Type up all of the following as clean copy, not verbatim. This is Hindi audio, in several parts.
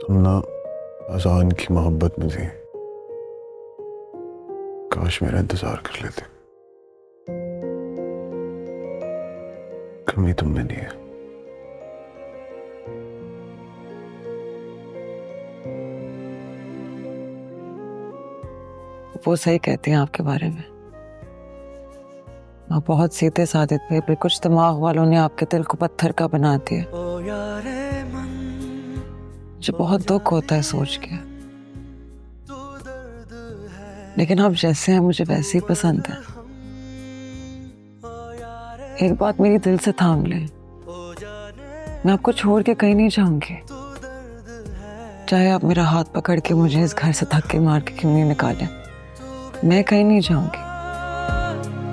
तुम ना अजान की मोहब्बत में थी। काश मेरा इंतजार कर लेते। कमी तुम में नहीं है। वो सही कहते हैं आपके बारे में। आप बहुत सीधे साधे थे, पर कुछ दिमाग वालों ने आपके दिल को पत्थर का बना दिया। मुझे बहुत दुख होता है सोच के, लेकिन आप जैसे हैं मुझे वैसे ही पसंद है। एक बात मेरी दिल से थाम ले, मैं आपको छोड़ के कहीं नहीं जाऊंगी। चाहे आप मेरा हाथ पकड़ के मुझे इस घर से धक्के मार के क्यों नहीं निकाले, मैं कहीं नहीं जाऊंगी।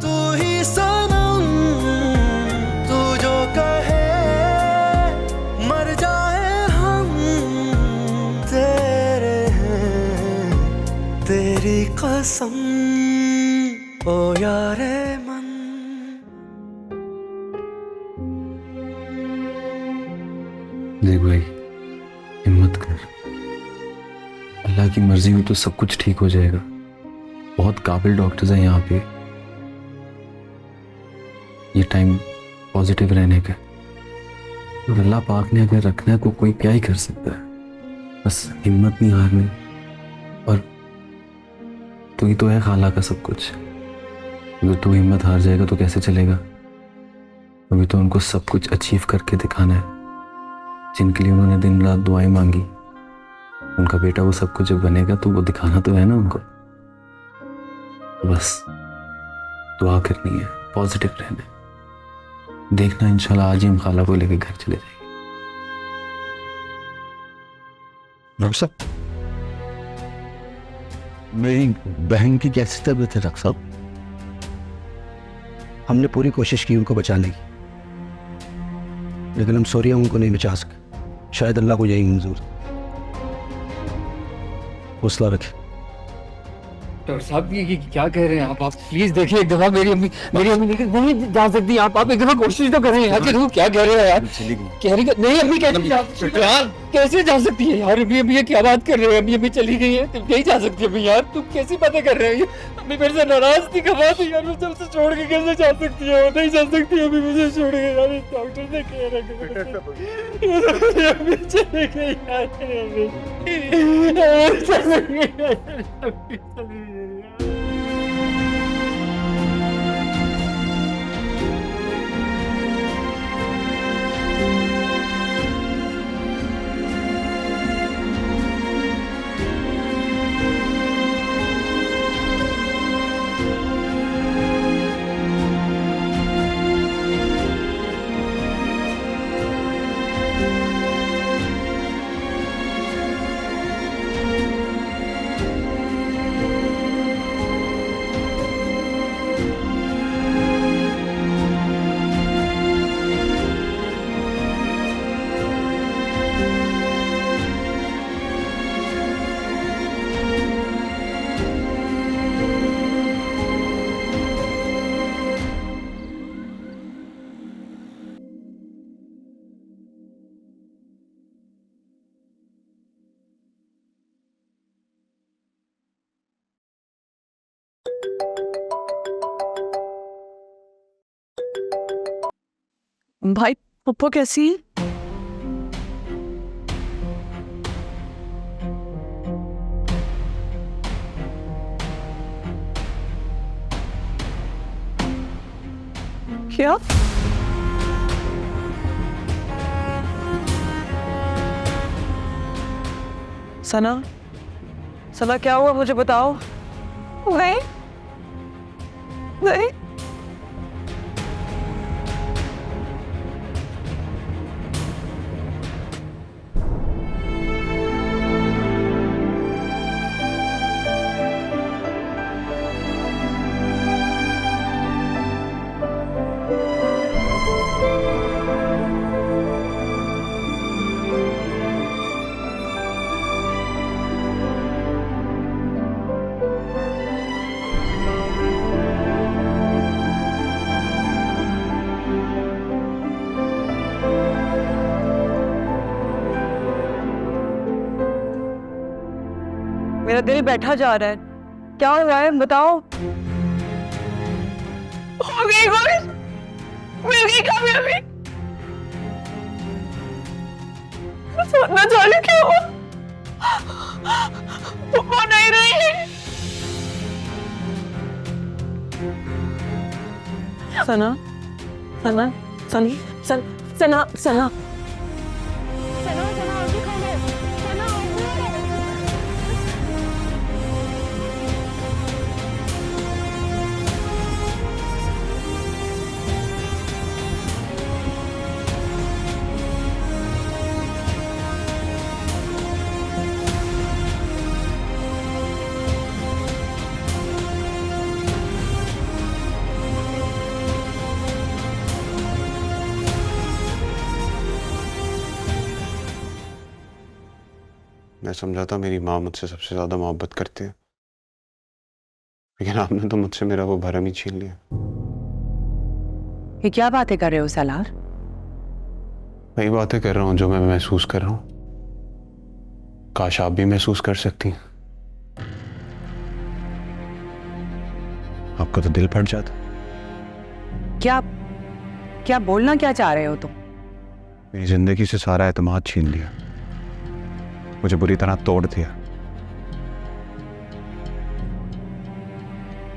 तू ही सनम, तू जो कहे मर जाए हम तेरे हैं, तेरी कसम ओ यारे मन। देख भाई, हिम्मत कर। अल्लाह की मर्जी हो तो सब कुछ ठीक हो जाएगा। बहुत काबिल डॉक्टर्स हैं यहाँ पे। ये टाइम पॉजिटिव रहने का, और अल्लाह पाक ने अगर रखना है तो कोई क्या ही कर सकता है। बस हिम्मत नहीं हारनी। और तू ही तो है खाला का सब कुछ। अगर तू हिम्मत हार जाएगा तो कैसे चलेगा। अभी तो उनको सब कुछ अचीव करके दिखाना है, जिनके लिए उन्होंने दिन रात दुआएं मांगी। उनका बेटा वो सब कुछ जब बनेगा तो वो दिखाना तो है ना उनको। बस दुआ करनी है, पॉजिटिव रहना है। देखना इंशाल्लाह आज ही हम खाला को लेकर घर चले जाएंगे। डॉक्टर साहब, मेरी बहन की कैसी तबीयत है डॉक्टर साहब? हमने पूरी कोशिश की उनको बचाने की, लेकिन हम सॉरी उनको नहीं बचा सके। शायद अल्लाह को यही मंजूर। हौसला रखें। डॉक्टर साहब ये क्या कह रहे हैं आप प्लीज देखिए एक दफा। मेरी अम्मी नहीं जा सकती। आप एक दफा कोशिश तो करें यार। कि क्या कह रहे हैं यार? कह रही नहीं अम्मी यार कैसे जा सकती है यार? अम्मी ये क्या बात कर रहे हो? अम्मी चली गई है, तुम नहीं जा सकती अम्मी यार। तुम कैसी बातें कर रहे हो? अम्मी मेरे से नाराज थी कमा थी यार। मुझे उसे छोड़ के कैसे जा सकती है? वो नहीं जा सकती अम्मी मुझे छोड़ के यार। डॉक्टर ने कह रखा अम्मी चली गई यार। भाई पप्पो कैसी है? क्या? सना, सना क्या हुआ मुझे बताओ। नहीं नहीं मेरा दिल बैठा जा रहा है। क्या हुआ है बताओ। हो गई खुश, मिल गई कामयाबी। सोचना चालू क्या हुआ, वो नहीं रही। सना सना सनी सन सना सना मैं समझा था मेरी माँ मुझसे सबसे ज्यादा मोहब्बत करती है, लेकिन आपने तो मुझसे मेरा वो भरम ही छीन लिया। ये क्या बातें कर रहे हो सलार? वही बातें कर रहा हूं जो मैं महसूस कर रहा हूं। काश आप भी महसूस कर सकती। आपका तो दिल फट जाता। क्या क्या बोलना क्या चाह रहे हो तुम? मेरी जिंदगी से सारा एतमाद छीन लिया, मुझे बुरी तरह तोड़ दिया।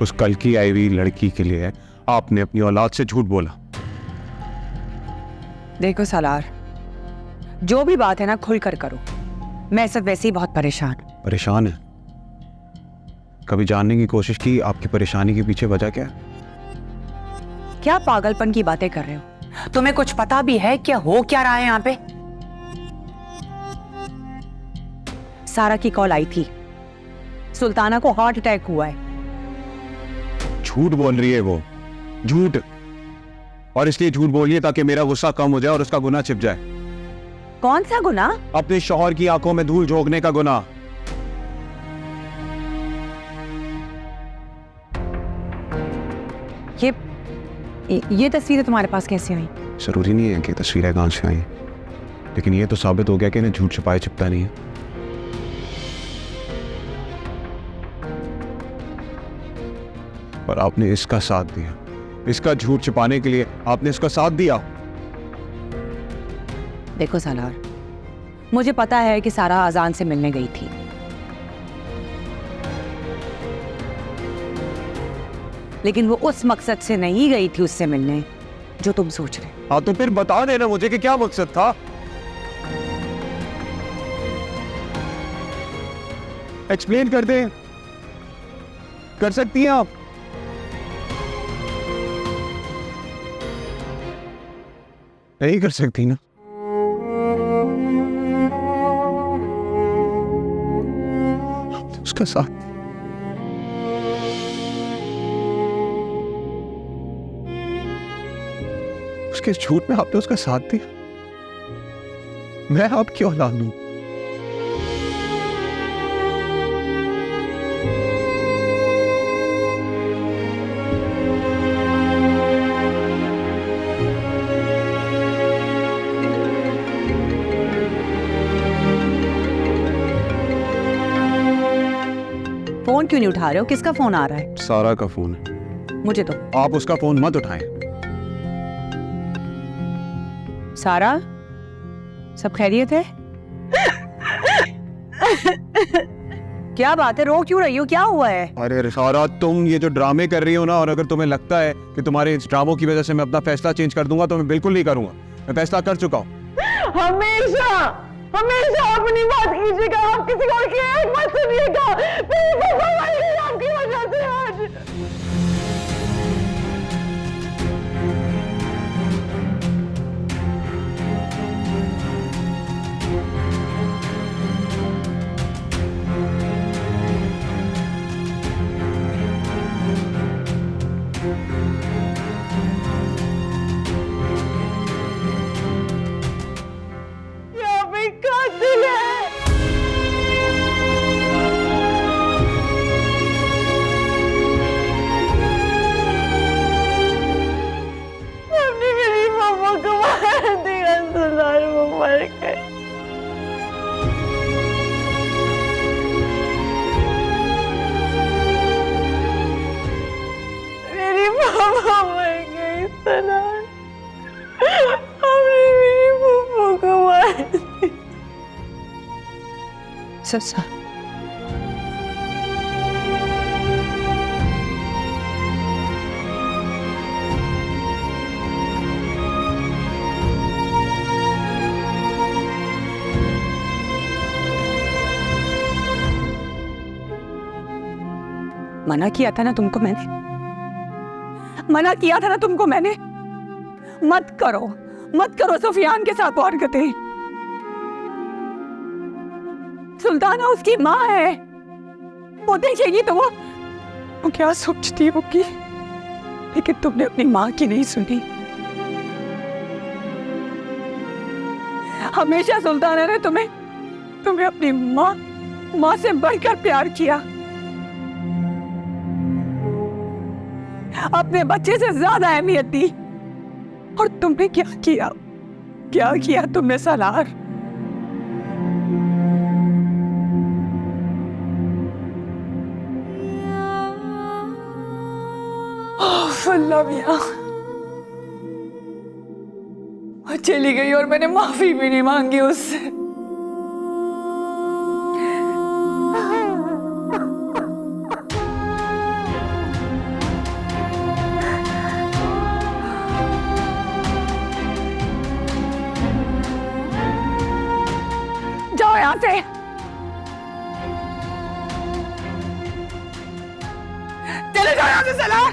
उस कल की आई हुई लड़की के लिए आपने अपनी औलाद से झूठ बोला। देखो सलार, जो भी बात है ना खुलकर करो। मैं सब वैसे ही बहुत परेशान हूं। परेशान है? कभी जानने की कोशिश की आपकी परेशानी के पीछे वजह क्या है? क्या पागलपन की बातें कर रहे हो? तुम्हें कुछ पता भी है क्या हो क्या रहा है यहाँ पे? सारा की कॉल आई थी, सुल्ताना को हार्ट अटैक हुआ है। झूठ बोल रही है वो, झूठ। और इसलिए झूठ बोलिए ताकि मेरा गुस्सा कम हो जाए और उसका गुनाह छिप जाए। कौन सा गुनाह? अपने शौहर की आंखों में धूल झोंकने का गुनाह। ये तस्वीरें तुम्हारे पास कैसे आई? जरूरी नहीं है कि तस्वीरें कहां से आई, लेकिन ये तो साबित हो गया कि इन्हें झूठ छिपाए छिपता नहीं है। और आपने इसका साथ दिया, इसका झूठ छिपाने के लिए आपने इसका साथ दिया। देखो सलार, मुझे पता है कि सारा आजान से मिलने गई थी, लेकिन वो उस मकसद से नहीं गई थी उससे मिलने जो तुम सोच रहे। हाँ तो फिर बता देना मुझे कि क्या मकसद था। एक्सप्लेन कर दे, कर सकती हैं आप? नहीं कर सकती ना? उसका साथ उसके झूठ में आपने उसका साथ दिया। मैं आपकी औलाद हूं। फोन क्यों नहीं उठा रहे हो? किसका फोन आ रहा है? सारा का फोन है। मुझे तो। आप उसका फोन मत उठाएं। सारा, सब खैरियत है? क्या बात है, रो क्यों रही हो? क्या हुआ है? अरे सारा, तुम ये जो ड्रामे कर रही हो ना, और अगर तुम्हें लगता है कि तुम्हारे इस ड्रामों की वजह से मैं अपना फैसला चेंज कर दूंगा, तो मैं बिल्कुल नहीं करूंगा। मैं फैसला कर चुका हूं। हमेशा हमेशा अपनी बात कीजिएगा, आप किसी और की एक मत सुनिएगा। मेरी फसल मर गई आपकी वजह से आज। यहाँ पे कातिल है। हमने मेरी मामा को मार दिया, सुनार वो मर गए। सर। मना किया था ना तुमको मैंने, मना किया था ना तुमको मैंने, मत करो, मत करो सुफियान के साथ हरकतें। सुल्ताना उसकी माँ है, वो देखेगी तो वो क्या सोचती होगी, लेकिन तुमने अपनी माँ की नहीं सुनी। हमेशा सुल्ताना ने तुम्हें अपनी माँ से बढ़कर प्यार किया, अपने बच्चे से ज्यादा अहमियत दी। और तुमने क्या किया तुमने सलार? अल्लाह मियां, वो चली गई और मैंने माफी भी नहीं मांगी उससे। जाओ यहां से, चले जाओ यहां से सलार।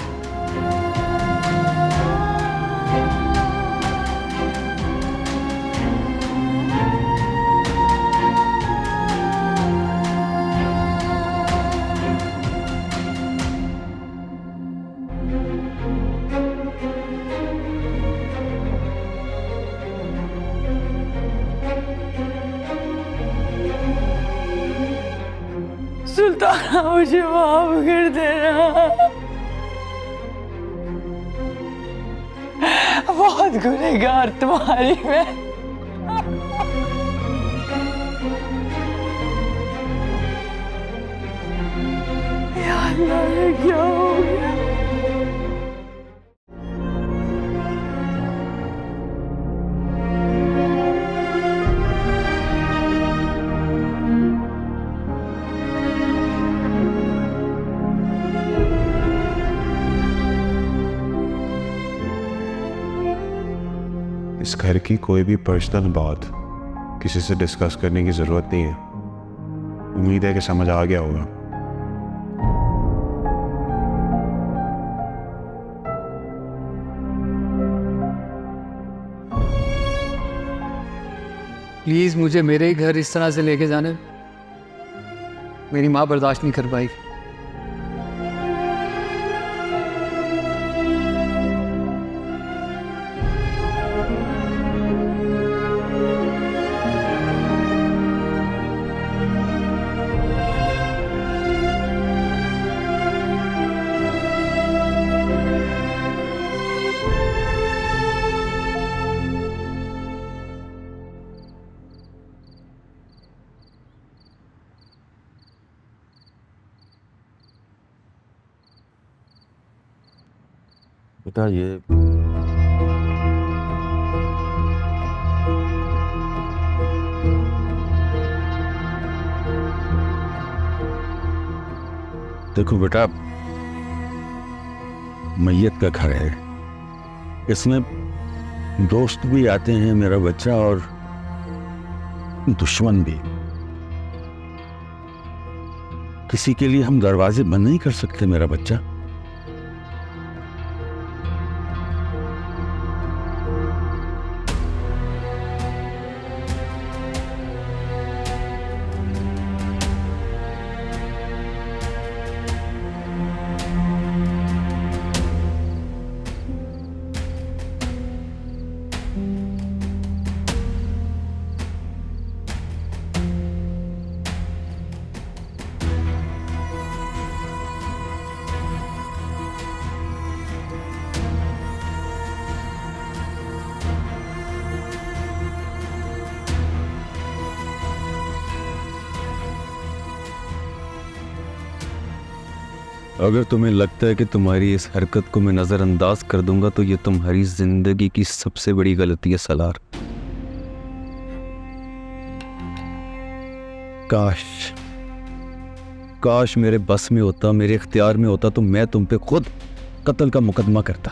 सुल्ताना मुझे माफ कर देना, बहुत गुनहगार तुम्हारी मैं। या अल्लाह, ये क्या हो गया? इस घर की कोई भी पर्सनल बात किसी से डिस्कस करने की जरूरत नहीं है। उम्मीद है कि समझ आ गया होगा। प्लीज मुझे मेरे ही घर इस तरह से लेके जाने, मेरी माँ बर्दाश्त नहीं कर पाई। बेटा ये देखो बेटा, मैयत का घर है, इसमें दोस्त भी आते हैं मेरा बच्चा, और दुश्मन भी। किसी के लिए हम दरवाजे बंद नहीं कर सकते मेरा बच्चा। अगर तुम्हें लगता है कि तुम्हारी इस हरकत को मैं नज़रअंदाज कर दूंगा तो ये तुम्हारी जिंदगी की सबसे बड़ी गलती है सलार। काश काश मेरे बस में होता, मेरे इख्तियार में होता तो मैं तुम पे खुद कत्ल का मुकदमा करता।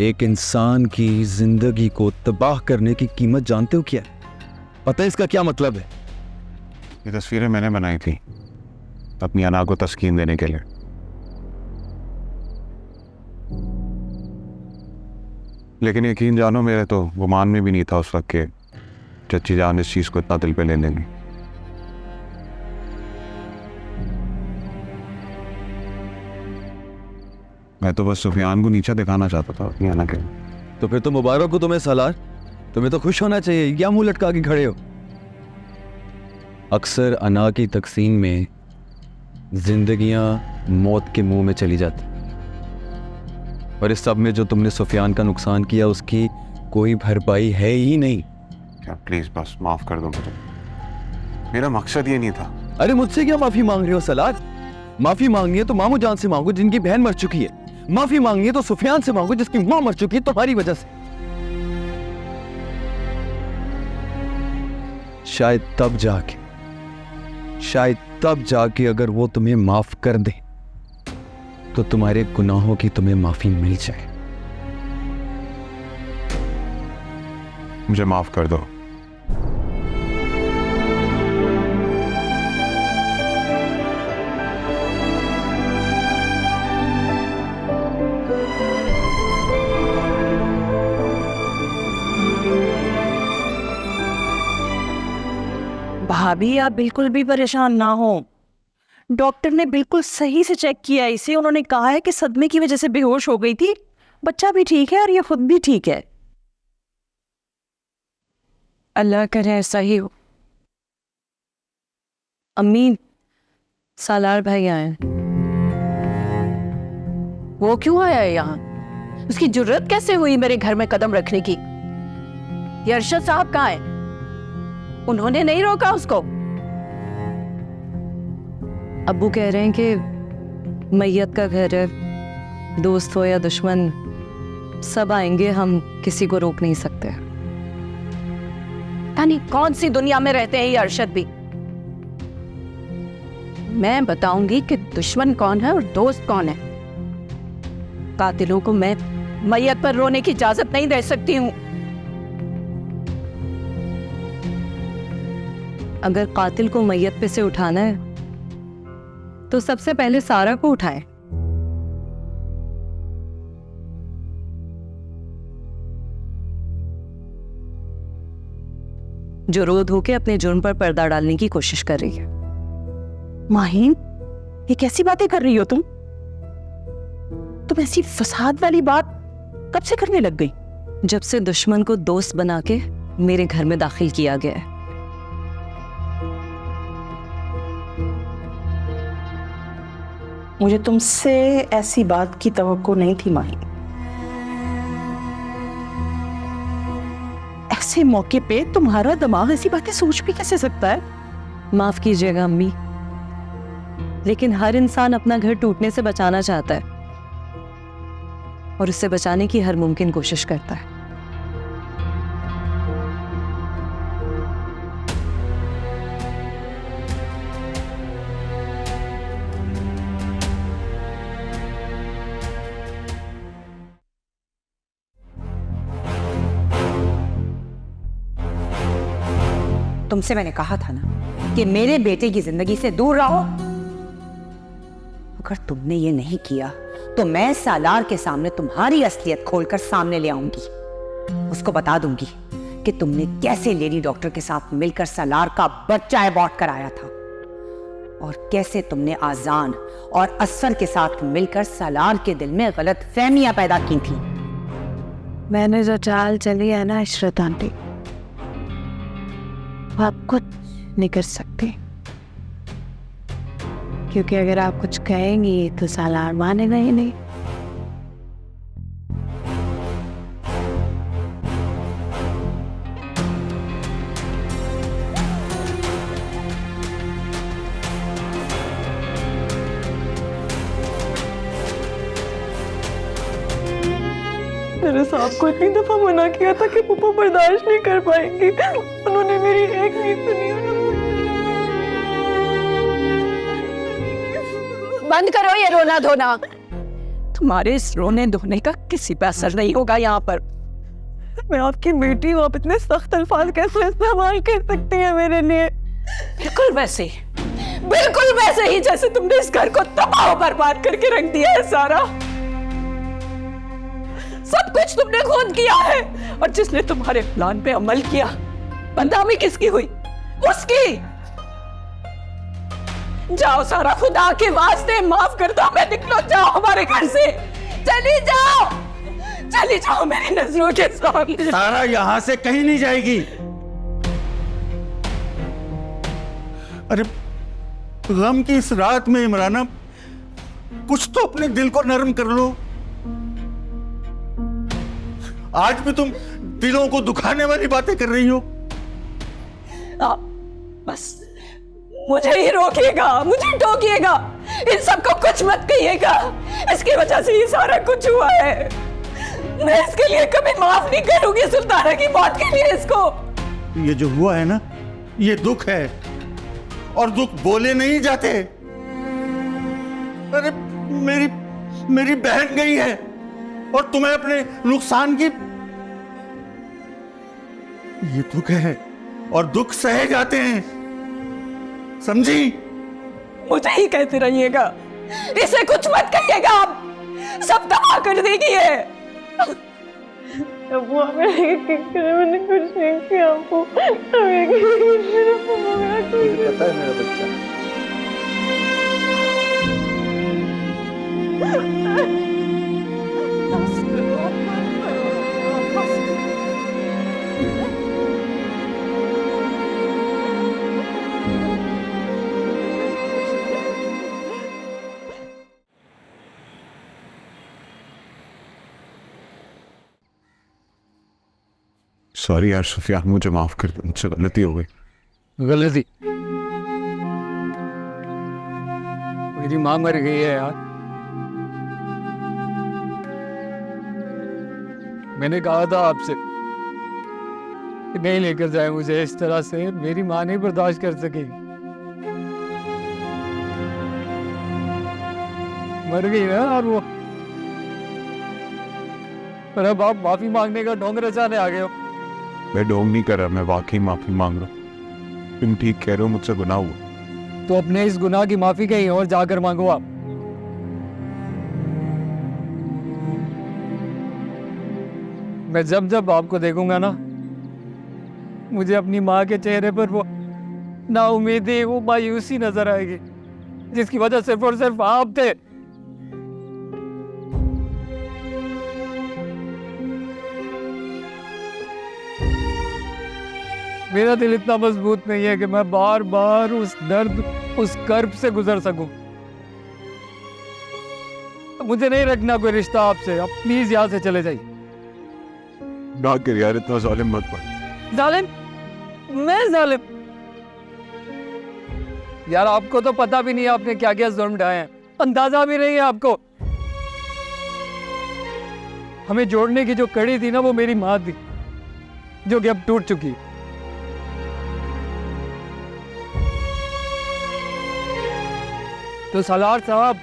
एक इंसान की जिंदगी को तबाह करने की कीमत जानते हो क्या है? पता है इसका क्या मतलब है? ये तस्वीरें मैंने बनाई थी अपनी अना को तस्कीन देने के लिए। लेकिन यकीन जानो, मेरे तो गुमान में भी नहीं था उस वक्त के चच्ची जान इस चीज को इतना दिल पे ले लेंगे। मैं तो बस सुफियान को नीचा दिखाना चाहता था अपनी अना के। तो फिर तो मुबारक हो तुम्हें सालार, तुम्हें तो खुश होना चाहिए। क्या मुंह लटका के खड़े हो? अक्सर अना की तकसीम में जिंदगियां मौत के मुंह में चली जाती, और इस सब में जो तुमने सुफियान का नुकसान किया उसकी कोई भरपाई है ही नहीं। क्या प्लीज बस माफ कर दो मुझे, मेरा मकसद ये नहीं था। अरे मुझसे क्या माफी मांग रहे हो सलार? माफी मांगनी है तो मामू जान से मांगो जिनकी बहन मर चुकी है। माफी मांगनी है तो सुफियान से मांगो जिसकी मां मर चुकी है तुम्हारी वजह से। शायद तब जाके अगर वो तुम्हें माफ कर दे तो तुम्हारे गुनाहों की तुम्हें माफी मिल जाए। मुझे माफ कर दो। भाभी आप बिल्कुल भी परेशान ना हो, डॉक्टर ने बिल्कुल सही से चेक किया इसे। उन्होंने कहा है कि सदमे की वजह से बेहोश हो गई थी। बच्चा भी ठीक है और ये खुद भी ठीक है। अल्लाह करे ऐसा ही हो। अम्मी, सालार भाई आए। वो क्यों आया है यहाँ? उसकी जुर्रत कैसे हुई मेरे घर में कदम रखने की? ये अरशद साहब कहाँ है? उन्होंने नहीं रोका उसको? अब्बू कह रहे हैं कि मैयत का घर है, दोस्त हो या दुश्मन सब आएंगे, हम किसी को रोक नहीं सकते। यानी कौन सी दुनिया में रहते हैं ये अरशद भी? मैं बताऊंगी कि दुश्मन कौन है और दोस्त कौन है। कातिलों को मैं मैयत पर रोने की इजाजत नहीं दे सकती हूँ। अगर कातिल को मैयत पे से उठाना है तो सबसे पहले सारा को उठाएं। जो रो धो के अपने जुर्म पर पर्दा डालने की कोशिश कर रही है। माहीन, ये कैसी बातें कर रही हो तुम? तुम ऐसी फसाद वाली बात कब से करने लग गई? जब से दुश्मन को दोस्त बना के मेरे घर में दाखिल किया गया है। मुझे तुमसे ऐसी बात की तवक्को नहीं थी माही। ऐसे मौके पे तुम्हारा दिमाग ऐसी बातें सोच भी कैसे सकता है? माफ कीजिएगा अम्मी, लेकिन हर इंसान अपना घर टूटने से बचाना चाहता है और उससे बचाने की हर मुमकिन कोशिश करता है। तुमसे मैंने कहा था ना कि मेरे बेटे की जिंदगी से दूर रहो। अगर तुमने ये नहीं किया तो मैं सालार के सामने तुम्हारी असलियत खोलकर सामने ले आऊंगी। उसको बता दूंगी कि तुमने कैसे लेडी डॉक्टर के साथ मिलकर सालार का बच्चा अबॉर्ट कराया था और कैसे तुमने आजान और असफर के साथ मिलकर सालार के दिल में गलत फहमियां पैदा की थी। मैंने जो चाल चली है ना इशरत आंटी, आप कुछ नहीं कर सकते, क्योंकि अगर आप कुछ कहेंगी तो सालार मानेगा ही नहीं। मैंने साहब को इतनी दफा मना किया था कि पप्पा बर्दाश्त नहीं कर पाएंगे, उन्होंने मेरी एक नहीं सुनी। बंद करो ये रोना धोना। तुम्हारे इस रोने धोने का किसी पे असर नहीं होगा यहाँ पर। मैं आपकी बेटी हूँ, आप इतने सख्त अल्फाज कैसे इस्तेमाल कर सकती हैं मेरे लिए? बिल्कुल वैसे ही जैसे तुमने इस घर को तबाह बर्बाद करके रख दिया है सारा। सब कुछ तुमने खुद किया है, और जिसने तुम्हारे प्लान पे अमल किया बदनामी किसकी हुई? उसकी। जाओ सारा, खुदा के वास्ते माफ कर दो, मैं निकलो, जाओ हमारे घर से, चली जाओ मेरी नजरों के सामने। सारा यहाँ से कहीं नहीं जाएगी। अरे गम की इस रात में इमराना, कुछ तो अपने दिल को नरम कर लो। आज भी तुम दिलों को दुखाने वाली बातें कर रही हो। बस मुझे ही रोकिएगा, मुझे टोकिएगा, इन सबको कुछ मत कहिएगा। इसकी वजह से ये सारा कुछ हुआ है। मैं इसके लिए कभी माफ नहीं करूंगी, सुल्ताना की मौत के लिए इसको। ये जो हुआ है ना, ये दुख है, और दुख बोले नहीं जाते। अरे मेरी बहन गई है, और तुम्हें अपने नुकसान की, ये दुख है, और दुख सहे जाते हैं, समझी? मुझे ही कहते रहिएगा, इसे कुछ मत कहिएगा, आप सब तबाह कर देगी है। अबू मैंने कुछ नहीं किया। अबू पता है मेरा बच्चा। सॉरी यार सुफियान, मुझे माफ कर दो, मुझसे गलती हो गई। गलती? मेरी माँ मर गई है यार। मैंने कहा था आपसे कि नहीं लेकर जाए मुझे इस तरह से, मेरी माँ नहीं बर्दाश्त कर सकेगी। मर गई ना यार वो। पर अब आप माफी मांगने का ढोंग रचाने आ गए हो। मैं ढोंग नहीं कर रहा, मैं वाकई माफी मांग रहा हूँ। तुम ठीक कह रहे हो, मुझसे गुनाह हुआ। तो अपने इस गुनाह की माफी कहीं और जाकर मांगो आप। मैं जब जब आपको देखूंगा ना, मुझे अपनी माँ के चेहरे पर वो नाउमीदी, वो मायूसी नजर आएगी, जिसकी वजह सिर्फ और सिर्फ आप थे। मेरा दिल इतना मजबूत नहीं है कि मैं बार बार उस दर्द, उस कर्ब से गुजर सकूं। तो मुझे नहीं रखना कोई रिश्ता आपसे, आप प्लीज यहाँ से चले जाइए। ना कर यार, इतना जालिम मत बन। जालिम? मैं जालिम? यार आपको तो पता भी नहीं आपने क्या क्या जुर्म ढाए हैं, अंदाजा भी नहीं है आपको। हमें जोड़ने की जो कड़ी थी ना, वो मेरी माँ थी, जो कि अब टूट चुकी है। तो सलार साहब,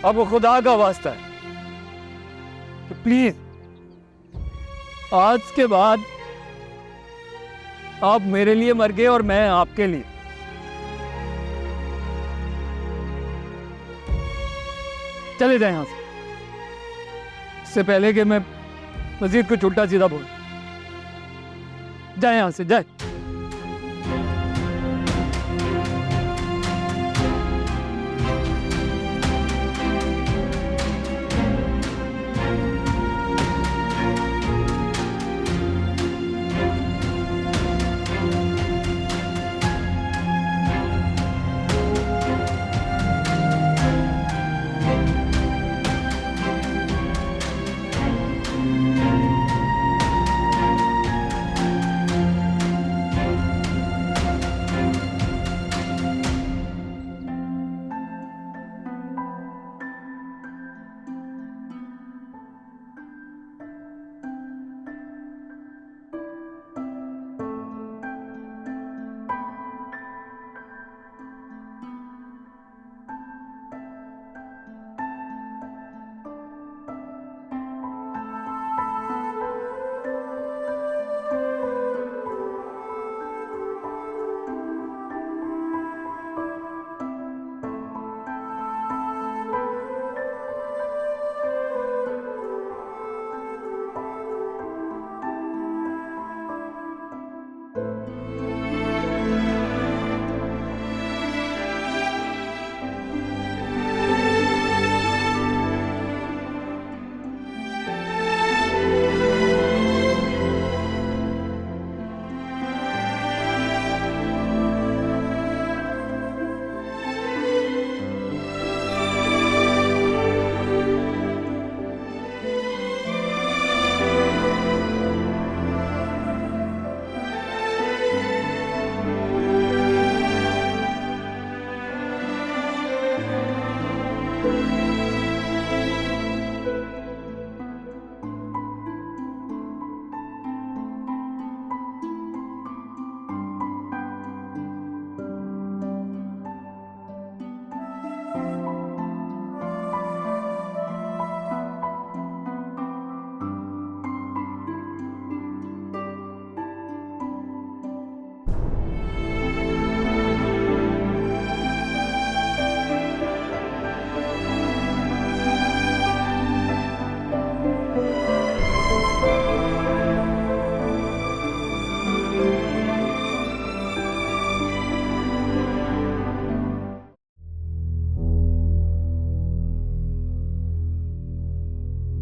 अब वो खुदा का वास्ता है, तो प्लीज आज के बाद आप मेरे लिए मर गए और मैं आपके लिए। चले जाए यहां से, इससे पहले कि मैं मजीद कुछ उल्टा सीधा बोल। जाए यहां से, जाए।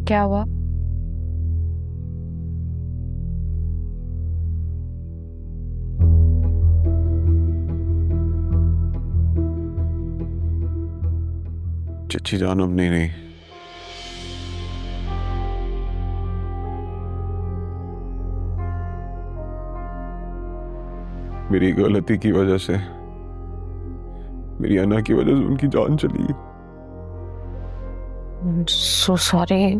क्या हुआ? चिच्ची जान अब नहीं मेरी गलती की वजह से, मेरी अना की वजह से उनकी जान चली गई। So sorry.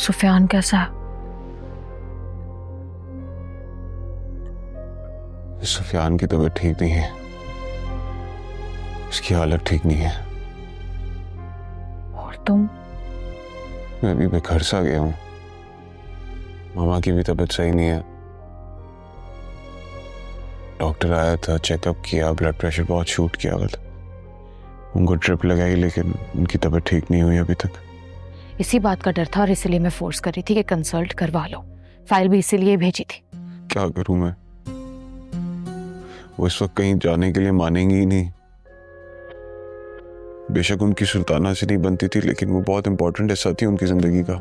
सुफियान कैसा है? सुफियान की तबीयत ठीक नहीं है, उसकी हालत ठीक नहीं है। और तुम? मैं भी बेघर सा गया हूं। मामा की भी तबीयत सही नहीं है। डॉक्टर आया था, चेकअप किया, ब्लड प्रेशर बहुत शूट किया हुआ था। उनको ड्रिप लगाई लेकिन उनकी तबीयत ठीक नहीं हुई अभी तक। इसी बात का डर था और इसीलिए मैं फोर्स कर रही थी कि कंसल्ट करवा लो। फाइल भी इसीलिए भेजी थी। क्या करूं मैं? वो इस वक्त कहीं जाने के लिए मानेंगी ही नहीं। बेशक उनकी सुल्ताना से नहीं बनती थी, लेकिन वो बहुत इंपॉर्टेंट हिस्सा थी उनकी जिंदगी का।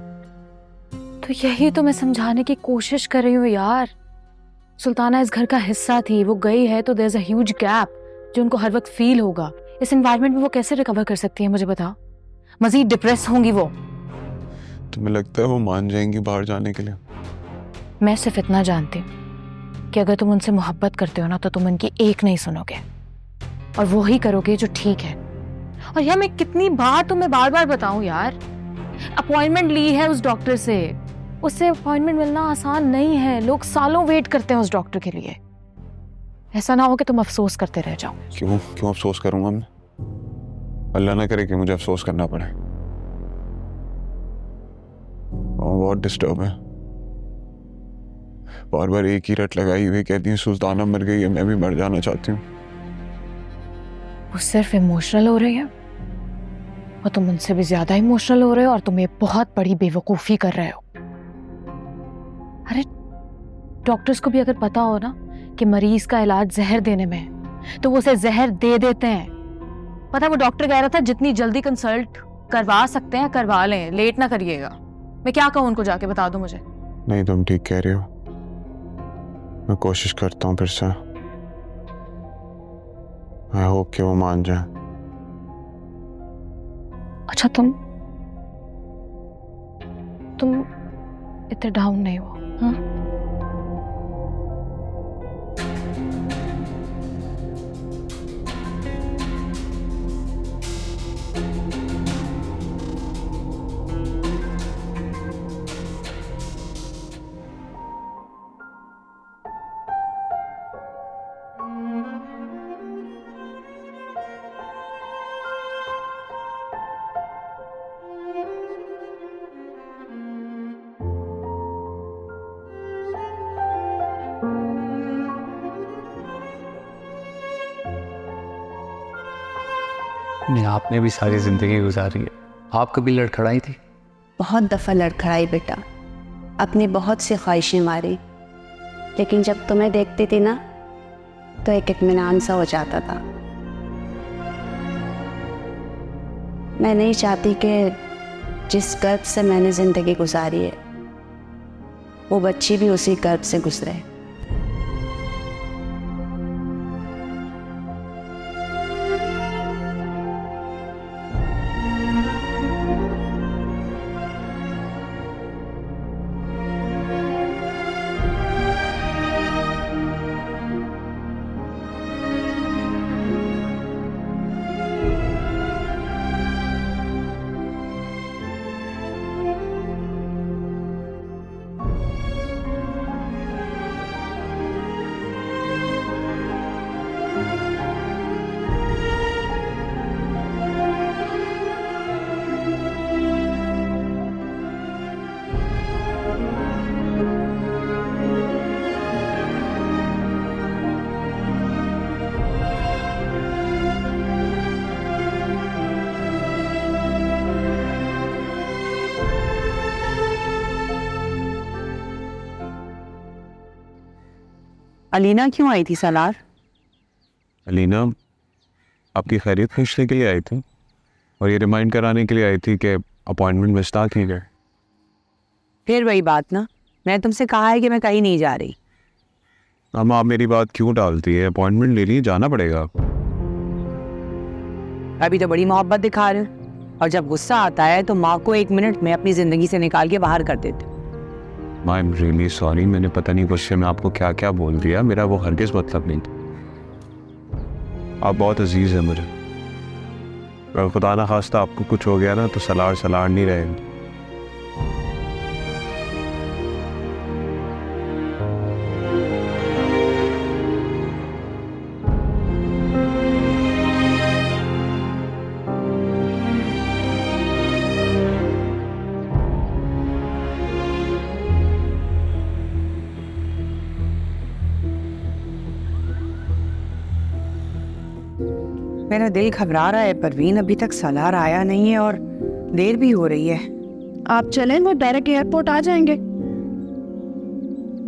तो यही तो मैं समझाने की कोशिश कर रही हूँ यार। सुल्ताना इस घर का हिस्सा थी, वो गई है तो there is a huge gap जो उनको हर वक्त फील होगा। इस एनवायरनमेंट में वो कैसे रिकवर कर सकती है मुझे बता? मजीद डिप्रेस होंगी वो। तुम्हें लगता है वो मान जाएंगी बाहर जाने के लिए? मैं सिर्फ इतना जानती हूँ कि अगर तुम उनसे मोहब्बत करते हो ना तो तुम उनकी एक नहीं सुनोगे और वो ही करोगे जो ठीक है। और यार मैं कितनी बार तुम्हें बार बार बताऊं यार, अपॉइंटमेंट ली है उस डॉक्टर से, उससे अपॉइंटमेंट मिलना आसान नहीं है। लोग सालों वेट करते हैं उस डॉक्टर के लिए। ऐसा ना हो कि तुम अफसोस करते रह जाओ। क्यों अफसोस करूंगा मैं? अल्लाह ना करे कि मुझे अफसोस करना पड़े। बहुत डिस्टर्ब है। बार बार एक ही रट लगाई हुई कहती है सुल्ताना मर गई है, मैं भी मर जाना चाहती हूँ। वो सिर्फ इमोशनल हो रही है और तुम उनसे भी ज्यादा इमोशनल हो रहे हो और तुम ये बहुत बड़ी बेवकूफी कर रहे हो। अरे डॉक्टर्स को भी अगर पता हो ना कि मरीज का इलाज जहर देने में है तो वो उसे जहर दे देते हैं। पता है वो डॉक्टर कह रहा था जितनी जल्दी कंसल्ट करवा सकते हैं करवा लें, लेट ना करिएगा। मैं क्या कहूँ उनको, जाके बता दो मुझे। नहीं तुम ठीक कह रहे हो, मैं कोशिश करता हूँ फिर से। आई होप कि वो मान जाए। अच्छा तुम इतने डाउन नहीं हो? हाँ? नहीं, आपने भी सारी जिंदगी गुजारी है, आप कभी लड़खड़ाई थी? बहुत दफ़ा लड़खड़ाई बेटा, अपनी बहुत सी ख्वाहिशें मारी, लेकिन जब तुम्हें देखती थी ना तो एक इत्मीनान सा हो जाता था। मैं नहीं चाहती कि जिस कर्ब से मैंने ज़िंदगी गुजारी है वो बच्ची भी उसी कर्ब से गुजरे। अलीना क्यों आई थी सलार? अलीना आपकी खैरियत पूछने के लिए आई थी और ये रिमाइंड कराने के लिए आई थी कि अपॉइंटमेंट मिसता की गए। फिर वही बात ना, मैंने तुमसे कहा है कि मैं कहीं नहीं जा रही। अम्मा आप मेरी बात क्यों टालती है? अपॉइंटमेंट ले ली, जाना पड़ेगा। अभी तो बड़ी मोहब्बत दिखा रहे हो, और जब गुस्सा आता है तो माँ को 1 मिनट में अपनी जिंदगी से निकाल के बाहर कर देते। माँ आई एम रियली सॉरी, मैंने पता नहीं गुस्से में आपको क्या क्या बोल दिया, मेरा वो हरगिज़ मतलब नहीं था। आप बहुत अजीज है मुझे, अगर खुदा ना खास्ता आपको कुछ हो गया ना तो सलार सलार नहीं रहेगी। मेरा दिल घबरा रहा है परवीन, अभी तक सलार आया नहीं है और देर भी हो रही है। आप चलें, वो डायरेक्ट एयरपोर्ट आ जाएंगे।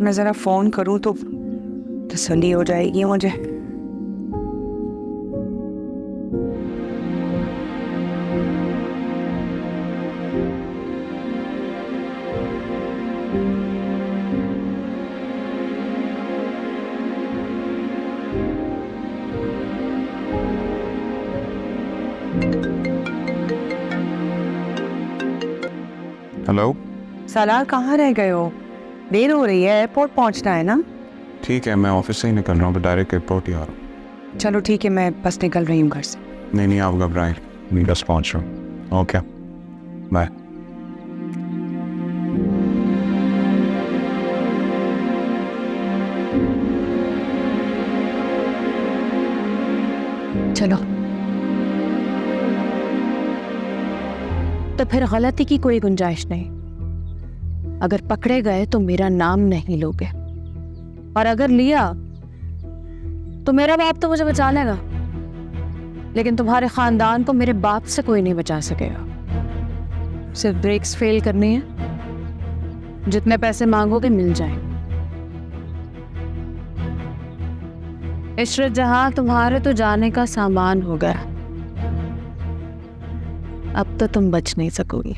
मैं जरा फोन करूं तो तसल्ली हो जाएगी मुझे। हेलो सलार कहाँ रह गए हो? देर हो रही है, एयरपोर्ट पहुंचना है ना। ठीक है, मैं ऑफिस से ही निकल रहा हूँ, डायरेक्ट एयरपोर्ट ही आ रहा हूँ। चलो ठीक है, मैं बस निकल रही हूँ घर से। नहीं आप घबराएं, मैं बस पहुँच रहा हूँ। Okay bye. चलो। तो फिर गलती की कोई गुंजाइश नहीं। अगर पकड़े गए तो मेरा नाम नहीं लोगे, और अगर लिया तो मेरा बाप तो मुझे बचा लेगा, लेकिन तुम्हारे खानदान को मेरे बाप से कोई नहीं बचा सकेगा। सिर्फ ब्रेक्स फेल करनी है, जितने पैसे मांगोगे मिल जाएंगे। इशरत जहां तुम्हारे तो जाने का सामान हो गया, अब तो तुम बच नहीं सकोगी।